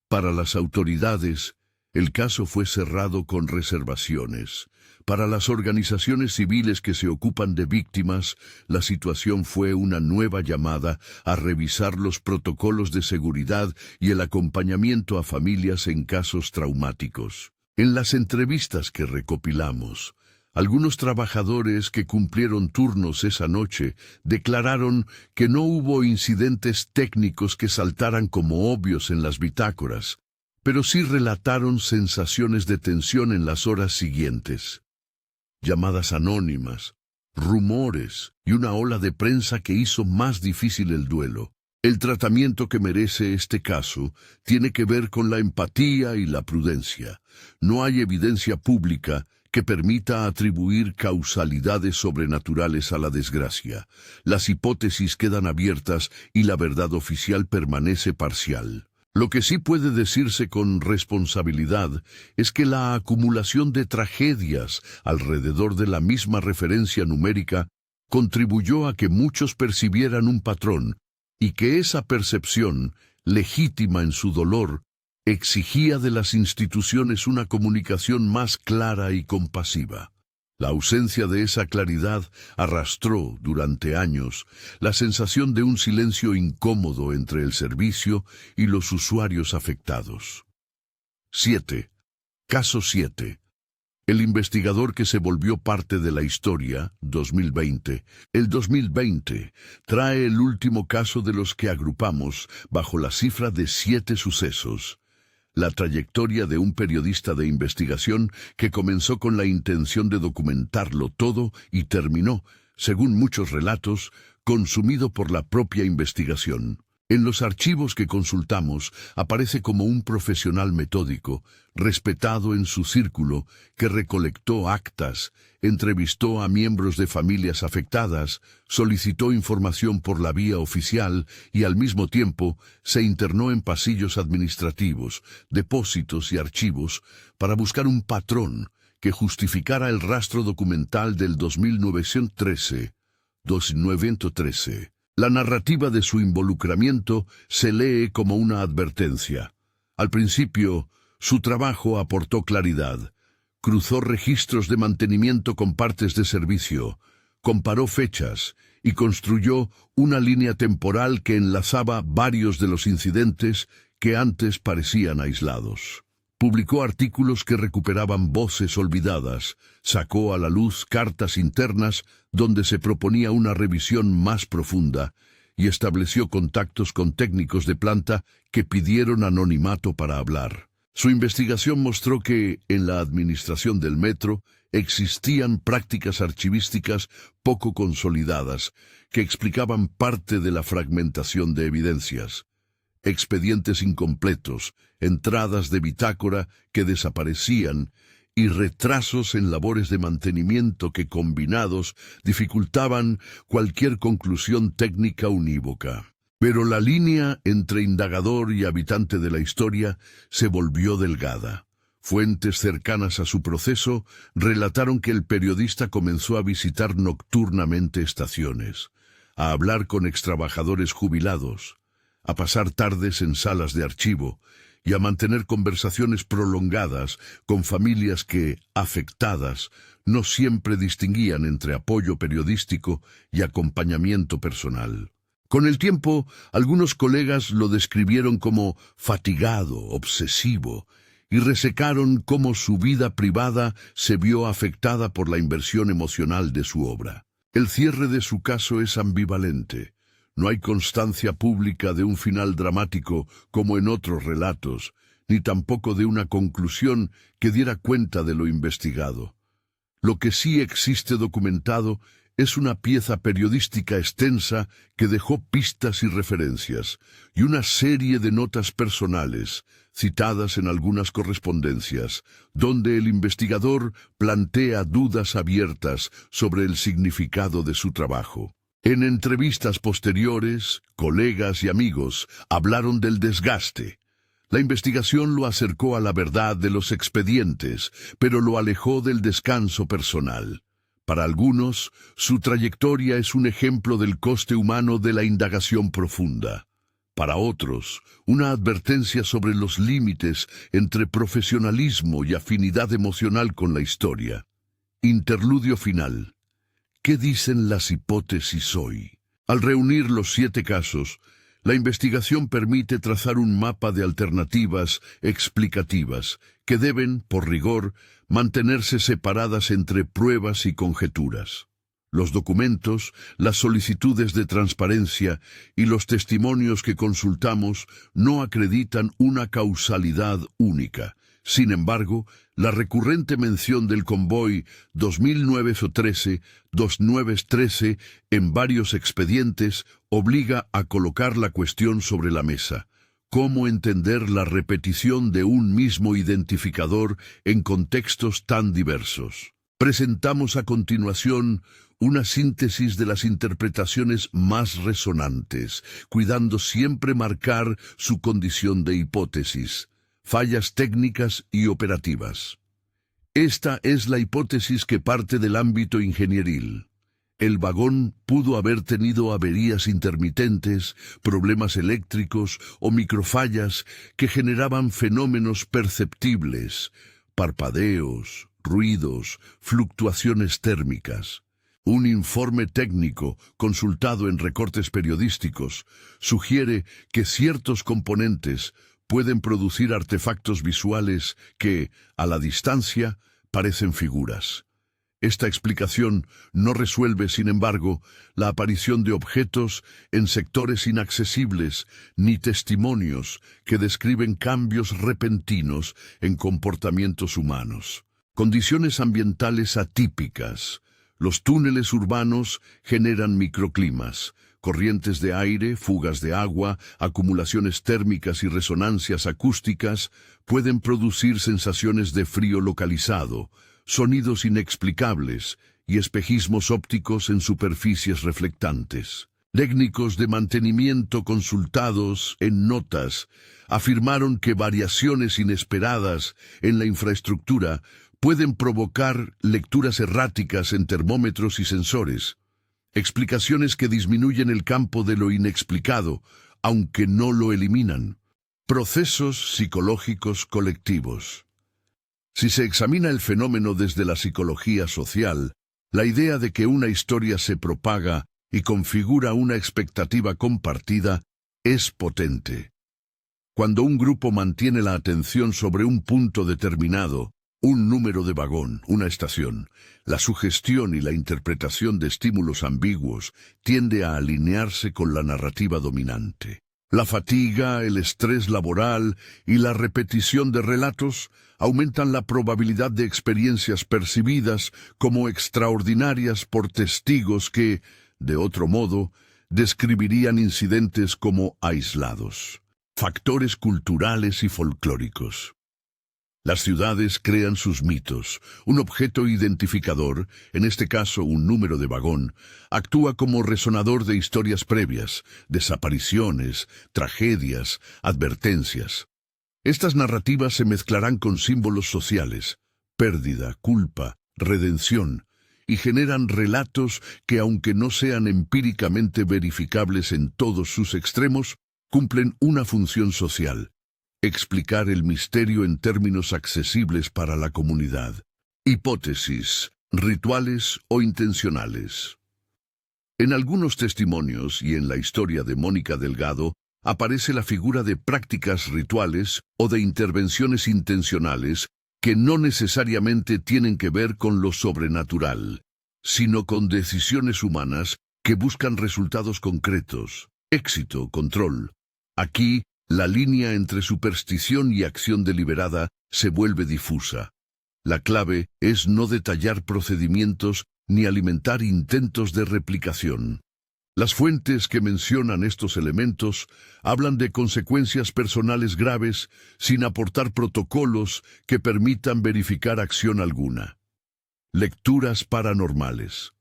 Para las autoridades, el caso fue cerrado con reservaciones. Para las organizaciones civiles que se ocupan de víctimas, la situación fue una nueva llamada a revisar los protocolos de seguridad y el acompañamiento a familias en casos traumáticos. En las entrevistas que recopilamos, algunos trabajadores que cumplieron turnos esa noche declararon que no hubo incidentes técnicos que saltaran como obvios en las bitácoras, pero sí relataron sensaciones de tensión en las horas siguientes. Llamadas anónimas, rumores y una ola de prensa que hizo más difícil el duelo. El tratamiento que merece este caso tiene que ver con la empatía y la prudencia. No hay evidencia pública que permita atribuir causalidades sobrenaturales a la desgracia. Las hipótesis quedan abiertas y la verdad oficial permanece parcial. Lo que sí puede decirse con responsabilidad es que la acumulación de tragedias alrededor de la misma referencia numérica contribuyó a que muchos percibieran un patrón y que esa percepción, legítima en su dolor, exigía de las instituciones una comunicación más clara y compasiva. La ausencia de esa claridad arrastró, durante años, la sensación de un silencio incómodo entre el servicio y los usuarios afectados. 7. Caso 7. El investigador que se volvió parte de la historia, 2020. El 2020 trae el último caso de los que agrupamos bajo la cifra de 7 sucesos. La trayectoria de un periodista de investigación que comenzó con la intención de documentarlo todo y terminó, según muchos relatos, consumido por la propia investigación. En los archivos que consultamos aparece como un profesional metódico, respetado en su círculo, que recolectó actas, entrevistó a miembros de familias afectadas, solicitó información por la vía oficial y al mismo tiempo se internó en pasillos administrativos, depósitos y archivos para buscar un patrón que justificara el rastro documental del 2913. La narrativa de su involucramiento se lee como una advertencia. Al principio, su trabajo aportó claridad. Cruzó registros de mantenimiento con partes de servicio, comparó fechas y construyó una línea temporal que enlazaba varios de los incidentes que antes parecían aislados. Publicó artículos que recuperaban voces olvidadas, sacó a la luz cartas internas donde se proponía una revisión más profunda y estableció contactos con técnicos de planta que pidieron anonimato para hablar. Su investigación mostró que, en la administración del metro, existían prácticas archivísticas poco consolidadas que explicaban parte de la fragmentación de evidencias. Expedientes incompletos, entradas de bitácora que desaparecían y retrasos en labores de mantenimiento que combinados dificultaban cualquier conclusión técnica unívoca. Pero la línea entre indagador y habitante de la historia se volvió delgada. Fuentes cercanas a su proceso relataron que el periodista comenzó a visitar nocturnamente estaciones, a hablar con extrabajadores jubilados, a pasar tardes en salas de archivo y a mantener conversaciones prolongadas con familias que, afectadas, no siempre distinguían entre apoyo periodístico y acompañamiento personal. Con el tiempo, algunos colegas lo describieron como fatigado, obsesivo, y resecaron cómo su vida privada se vio afectada por la inversión emocional de su obra. El cierre de su caso es ambivalente. No hay constancia pública de un final dramático como en otros relatos, ni tampoco de una conclusión que diera cuenta de lo investigado. Lo que sí existe documentado es una pieza periodística extensa que dejó pistas y referencias, y una serie de notas personales, citadas en algunas correspondencias, donde el investigador plantea dudas abiertas sobre el significado de su trabajo. En entrevistas posteriores, colegas y amigos hablaron del desgaste. La investigación lo acercó a la verdad de los expedientes, pero lo alejó del descanso personal. Para algunos, su trayectoria es un ejemplo del coste humano de la indagación profunda. Para otros, una advertencia sobre los límites entre profesionalismo y afinidad emocional con la historia. Interludio final. ¿Qué dicen las hipótesis hoy? Al reunir los 7 casos, la investigación permite trazar un mapa de alternativas explicativas que deben, por rigor, mantenerse separadas entre pruebas y conjeturas. Los documentos, las solicitudes de transparencia y los testimonios que consultamos no acreditan una causalidad única. Sin embargo, la recurrente mención del convoy 2009-13 en varios expedientes obliga a colocar la cuestión sobre la mesa. ¿Cómo entender la repetición de un mismo identificador en contextos tan diversos? Presentamos a continuación una síntesis de las interpretaciones más resonantes, cuidando siempre marcar su condición de hipótesis, fallas técnicas y operativas. Esta es la hipótesis que parte del ámbito ingenieril. El vagón pudo haber tenido averías intermitentes, problemas eléctricos o microfallas que generaban fenómenos perceptibles, parpadeos, ruidos, fluctuaciones térmicas. Un informe técnico, consultado en recortes periodísticos, sugiere que ciertos componentes pueden producir artefactos visuales que, a la distancia, parecen figuras. Esta explicación no resuelve, sin embargo, la aparición de objetos en sectores inaccesibles ni testimonios que describen cambios repentinos en comportamientos humanos. Condiciones ambientales atípicas. Los túneles urbanos generan microclimas, corrientes de aire, fugas de agua, acumulaciones térmicas y resonancias acústicas pueden producir sensaciones de frío localizado, sonidos inexplicables y espejismos ópticos en superficies reflectantes. Técnicos de mantenimiento consultados en notas afirmaron que variaciones inesperadas en la infraestructura pueden provocar lecturas erráticas en termómetros y sensores, explicaciones que disminuyen el campo de lo inexplicado, aunque no lo eliminan. Procesos psicológicos colectivos. Si se examina el fenómeno desde la psicología social, la idea de que una historia se propaga y configura una expectativa compartida es potente. Cuando un grupo mantiene la atención sobre un punto determinado, un número de vagón, una estación, la sugestión y la interpretación de estímulos ambiguos tiende a alinearse con la narrativa dominante. La fatiga, el estrés laboral y la repetición de relatos aumentan la probabilidad de experiencias percibidas como extraordinarias por testigos que, de otro modo, describirían incidentes como aislados. Factores culturales y folclóricos. Las ciudades crean sus mitos. Un objeto identificador, en este caso un número de vagón, actúa como resonador de historias previas, desapariciones, tragedias, advertencias. Estas narrativas se mezclarán con símbolos sociales, pérdida, culpa, redención, y generan relatos que, aunque no sean empíricamente verificables en todos sus extremos, cumplen una función social: explicar el misterio en términos accesibles para la comunidad. Hipótesis, rituales o intencionales. En algunos testimonios y en la historia de Mónica Delgado aparece la figura de prácticas rituales o de intervenciones intencionales que no necesariamente tienen que ver con lo sobrenatural, sino con decisiones humanas que buscan resultados concretos, éxito, control. Aquí, la línea entre superstición y acción deliberada se vuelve difusa. La clave es no detallar procedimientos ni alimentar intentos de replicación. Las fuentes que mencionan estos elementos hablan de consecuencias personales graves sin aportar protocolos que permitan verificar acción alguna. Lecturas paranormales.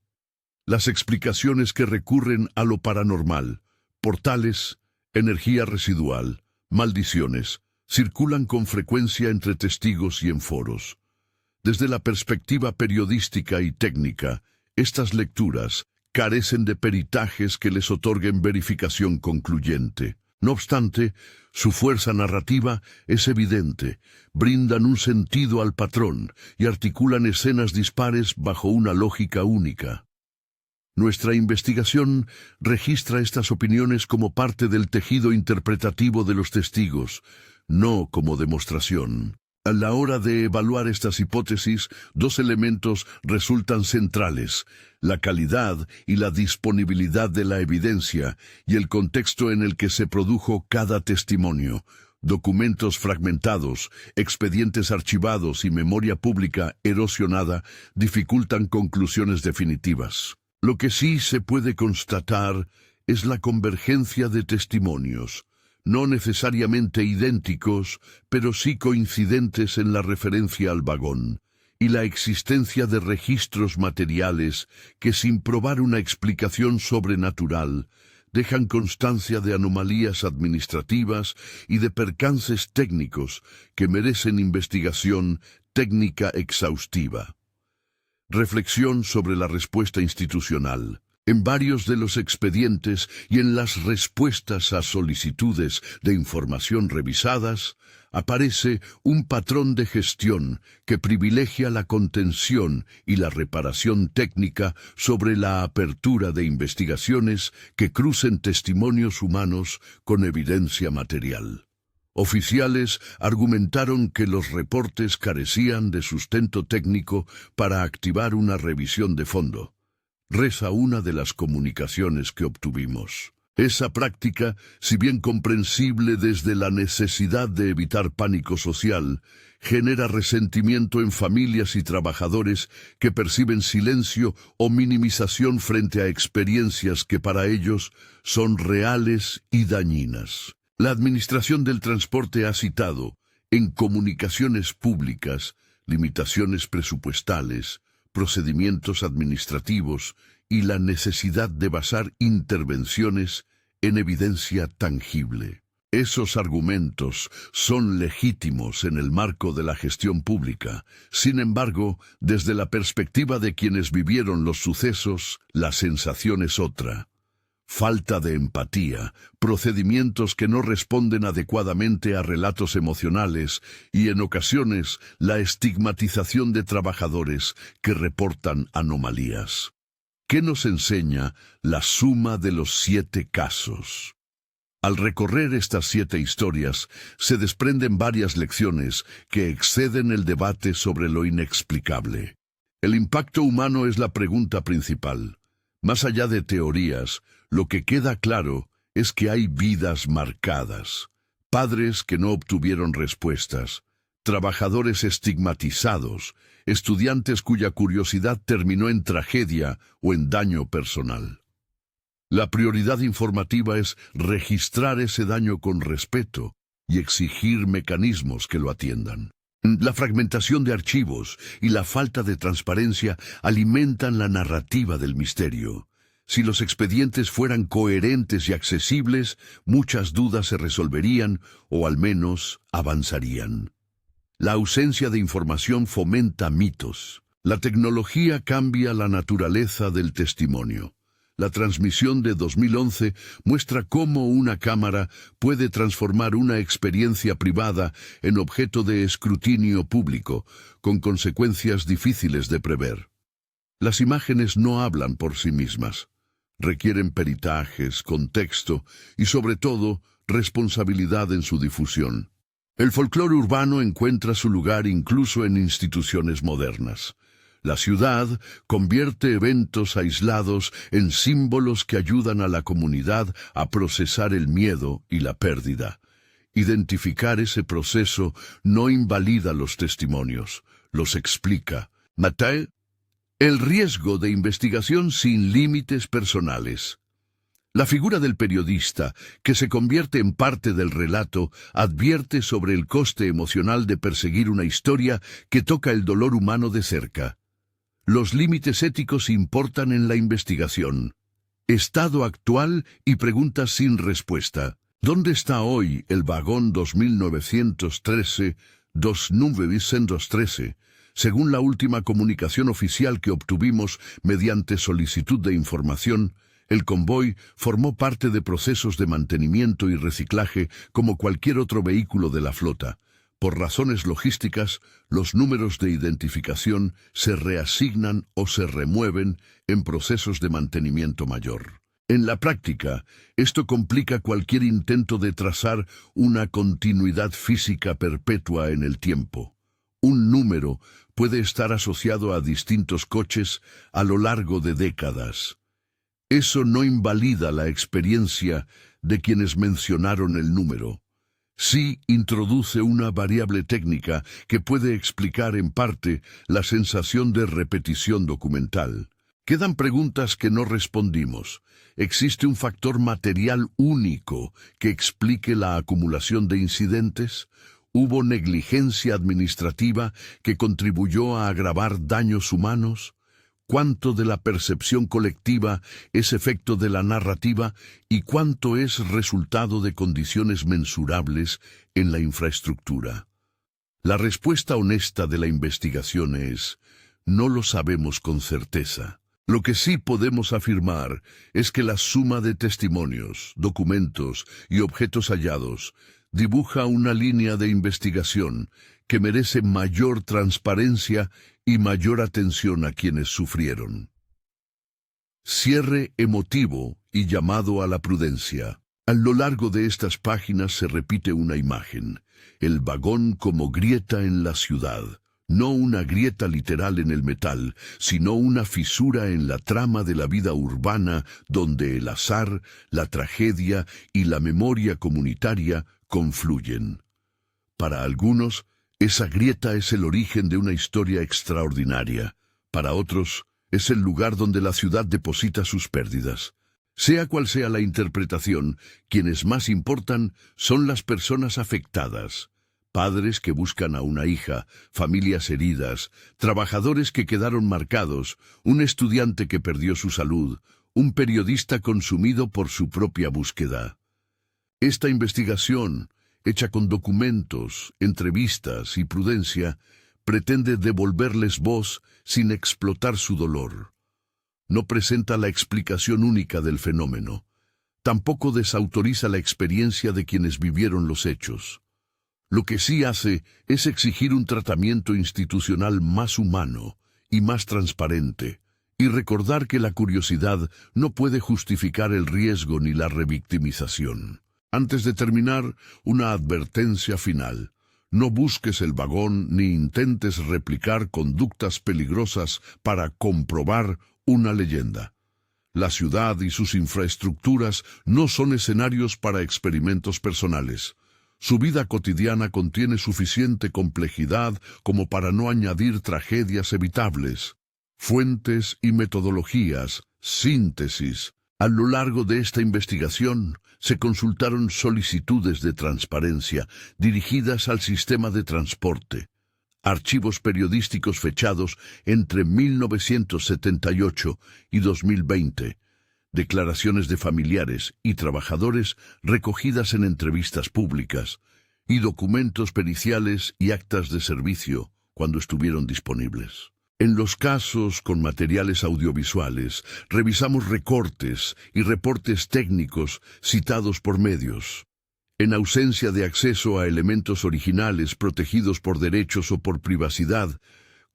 Las explicaciones que recurren a lo paranormal, portales, energía residual, maldiciones, circulan con frecuencia entre testigos y en foros. Desde la perspectiva periodística y técnica, Estas lecturas carecen de peritajes que les otorguen verificación concluyente. No obstante, su fuerza narrativa es evidente, brindan un sentido al patrón y articulan escenas dispares bajo una lógica única. Nuestra investigación registra estas opiniones como parte del tejido interpretativo de los testigos, no como demostración. A la hora de evaluar estas hipótesis, dos elementos resultan centrales: la calidad y la disponibilidad de la evidencia y el contexto en el que se produjo cada testimonio. Documentos fragmentados, expedientes archivados y memoria pública erosionada dificultan conclusiones definitivas. Lo que sí se puede constatar es la convergencia de testimonios, no necesariamente idénticos, pero sí coincidentes en la referencia al vagón, y la existencia de registros materiales que, sin probar una explicación sobrenatural, dejan constancia de anomalías administrativas y de percances técnicos que merecen investigación técnica exhaustiva. Reflexión sobre la respuesta institucional. En varios de los expedientes y en las respuestas a solicitudes de información revisadas, aparece un patrón de gestión que privilegia la contención y la reparación técnica sobre la apertura de investigaciones que crucen testimonios humanos con evidencia material. Oficiales argumentaron que los reportes carecían de sustento técnico para activar una revisión de fondo. Reza una de las comunicaciones que obtuvimos. Esa práctica, si bien comprensible desde la necesidad de evitar pánico social, genera resentimiento en familias y trabajadores que perciben silencio o minimización frente a experiencias que para ellos son reales y dañinas. La Administración del Transporte ha citado, en comunicaciones públicas, limitaciones presupuestales, procedimientos administrativos y la necesidad de basar intervenciones en evidencia tangible. Esos argumentos son legítimos en el marco de la gestión pública. Sin embargo, desde la perspectiva de quienes vivieron los sucesos, la sensación es otra. Falta de empatía, procedimientos que no responden adecuadamente a relatos emocionales y, en ocasiones, la estigmatización de trabajadores que reportan anomalías. ¿Qué nos enseña la suma de los 7 casos? Al recorrer estas 7 historias, se desprenden varias lecciones que exceden el debate sobre lo inexplicable. El impacto humano es la pregunta principal. Más allá de teorías, lo que queda claro es que hay vidas marcadas, padres que no obtuvieron respuestas, trabajadores estigmatizados, estudiantes cuya curiosidad terminó en tragedia o en daño personal. La prioridad informativa es registrar ese daño con respeto y exigir mecanismos que lo atiendan. La fragmentación de archivos y la falta de transparencia alimentan la narrativa del misterio. Si los expedientes fueran coherentes y accesibles, muchas dudas se resolverían o al menos avanzarían. La ausencia de información fomenta mitos. La tecnología cambia la naturaleza del testimonio. La transmisión de 2011 muestra cómo una cámara puede transformar una experiencia privada en objeto de escrutinio público, con consecuencias difíciles de prever. Las imágenes no hablan por sí mismas. Requieren peritajes, contexto y, sobre todo, responsabilidad en su difusión. El folclore urbano encuentra su lugar incluso en instituciones modernas. La ciudad convierte eventos aislados en símbolos que ayudan a la comunidad a procesar el miedo y la pérdida. Identificar ese proceso no invalida los testimonios, los explica. Mateo, el riesgo de investigación sin límites personales. La figura del periodista, que se convierte en parte del relato, advierte sobre el coste emocional de perseguir una historia que toca el dolor humano de cerca. Los límites éticos importan en la investigación. Estado actual y preguntas sin respuesta. ¿Dónde está hoy el vagón 2913, 2913, Según la última comunicación oficial que obtuvimos mediante solicitud de información, el convoy formó parte de procesos de mantenimiento y reciclaje como cualquier otro vehículo de la flota. Por razones logísticas, los números de identificación se reasignan o se remueven en procesos de mantenimiento mayor. En la práctica, esto complica cualquier intento de trazar una continuidad física perpetua en el tiempo. Un número puede estar asociado a distintos coches a lo largo de décadas. Eso no invalida la experiencia de quienes mencionaron el número. Sí introduce una variable técnica que puede explicar en parte la sensación de repetición documental. Quedan preguntas que no respondimos. ¿Existe un factor material único que explique la acumulación de incidentes? ¿Hubo negligencia administrativa que contribuyó a agravar daños humanos? ¿Cuánto de la percepción colectiva es efecto de la narrativa y cuánto es resultado de condiciones mensurables en la infraestructura? La respuesta honesta de la investigación es: no lo sabemos con certeza. Lo que sí podemos afirmar es que la suma de testimonios, documentos y objetos hallados dibuja una línea de investigación que merece mayor transparencia y mayor atención a quienes sufrieron. Cierre emotivo y llamado a la prudencia. A lo largo de estas páginas se repite una imagen: el vagón como grieta en la ciudad. No una grieta literal en el metal, sino una fisura en la trama de la vida urbana donde el azar, la tragedia y la memoria comunitaria confluyen. Para algunos, esa grieta es el origen de una historia extraordinaria. Para otros, es el lugar donde la ciudad deposita sus pérdidas. Sea cual sea la interpretación, quienes más importan son las personas afectadas. Padres que buscan a una hija, familias heridas, trabajadores que quedaron marcados, un estudiante que perdió su salud, un periodista consumido por su propia búsqueda. Esta investigación, hecha con documentos, entrevistas y prudencia, pretende devolverles voz sin explotar su dolor. No presenta la explicación única del fenómeno. Tampoco desautoriza la experiencia de quienes vivieron los hechos. Lo que sí hace es exigir un tratamiento institucional más humano y más transparente, y recordar que la curiosidad no puede justificar el riesgo ni la revictimización. Antes de terminar, una advertencia final. No busques el vagón ni intentes replicar conductas peligrosas para comprobar una leyenda. La ciudad y sus infraestructuras no son escenarios para experimentos personales. Su vida cotidiana contiene suficiente complejidad como para no añadir tragedias evitables. Fuentes y metodologías, síntesis. A lo largo de esta investigación, se consultaron solicitudes de transparencia dirigidas al sistema de transporte, archivos periodísticos fechados entre 1978 y 2020, declaraciones de familiares y trabajadores recogidas en entrevistas públicas, y documentos periciales y actas de servicio cuando estuvieron disponibles. En los casos con materiales audiovisuales, revisamos recortes y reportes técnicos citados por medios. En ausencia de acceso a elementos originales protegidos por derechos o por privacidad,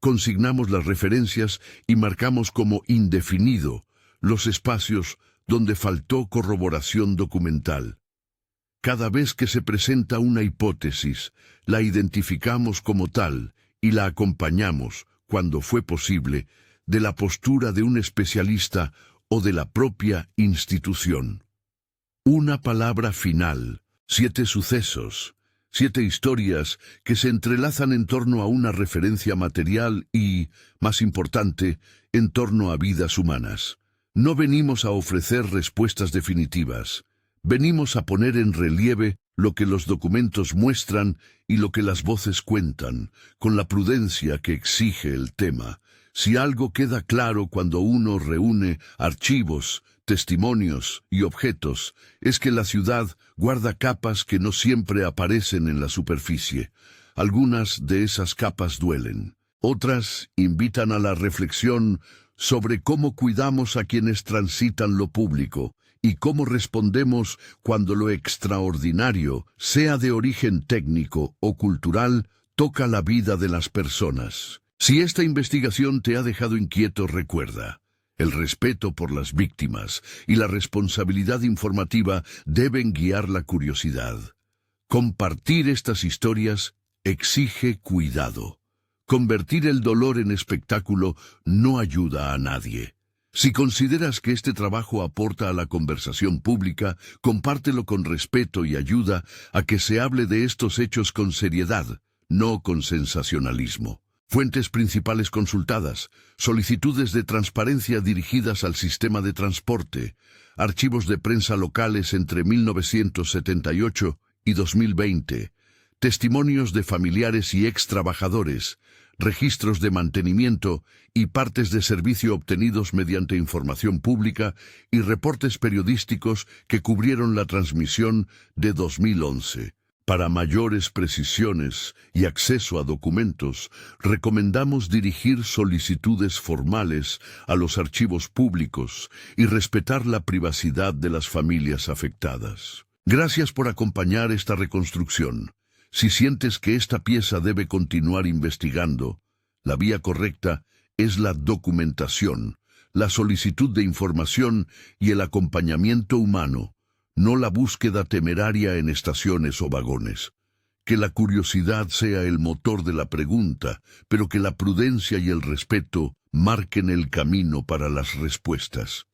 consignamos las referencias y marcamos como indefinido los espacios donde faltó corroboración documental. Cada vez que se presenta una hipótesis, la identificamos como tal y la acompañamos, cuando fue posible, de la postura de un especialista o de la propia institución. Una palabra final, 7 sucesos, 7 historias que se entrelazan en torno a una referencia material y, más importante, en torno a vidas humanas. No venimos a ofrecer respuestas definitivas. Venimos a poner en relieve lo que los documentos muestran y lo que las voces cuentan, con la prudencia que exige el tema. Si algo queda claro cuando uno reúne archivos, testimonios y objetos, es que la ciudad guarda capas que no siempre aparecen en la superficie. Algunas de esas capas duelen. Otras invitan a la reflexión sobre cómo cuidamos a quienes transitan lo público y cómo respondemos cuando lo extraordinario, sea de origen técnico o cultural, toca la vida de las personas. Si esta investigación te ha dejado inquieto, recuerda, el respeto por las víctimas y la responsabilidad informativa deben guiar la curiosidad. Compartir estas historias exige cuidado. Convertir el dolor en espectáculo no ayuda a nadie. Si consideras que este trabajo aporta a la conversación pública, compártelo con respeto y ayuda a que se hable de estos hechos con seriedad, no con sensacionalismo. Fuentes principales consultadas: solicitudes de transparencia dirigidas al sistema de transporte, archivos de prensa locales entre 1978 y 2020, testimonios de familiares y ex-trabajadores, registros de mantenimiento y partes de servicio obtenidos mediante información pública y reportes periodísticos que cubrieron la transmisión de 2011. Para mayores precisiones y acceso a documentos, recomendamos dirigir solicitudes formales a los archivos públicos y respetar la privacidad de las familias afectadas. Gracias por acompañar esta reconstrucción. Si sientes que esta pieza debe continuar investigando, la vía correcta es la documentación, la solicitud de información y el acompañamiento humano, no la búsqueda temeraria en estaciones o vagones. Que la curiosidad sea el motor de la pregunta, pero que la prudencia y el respeto marquen el camino para las respuestas.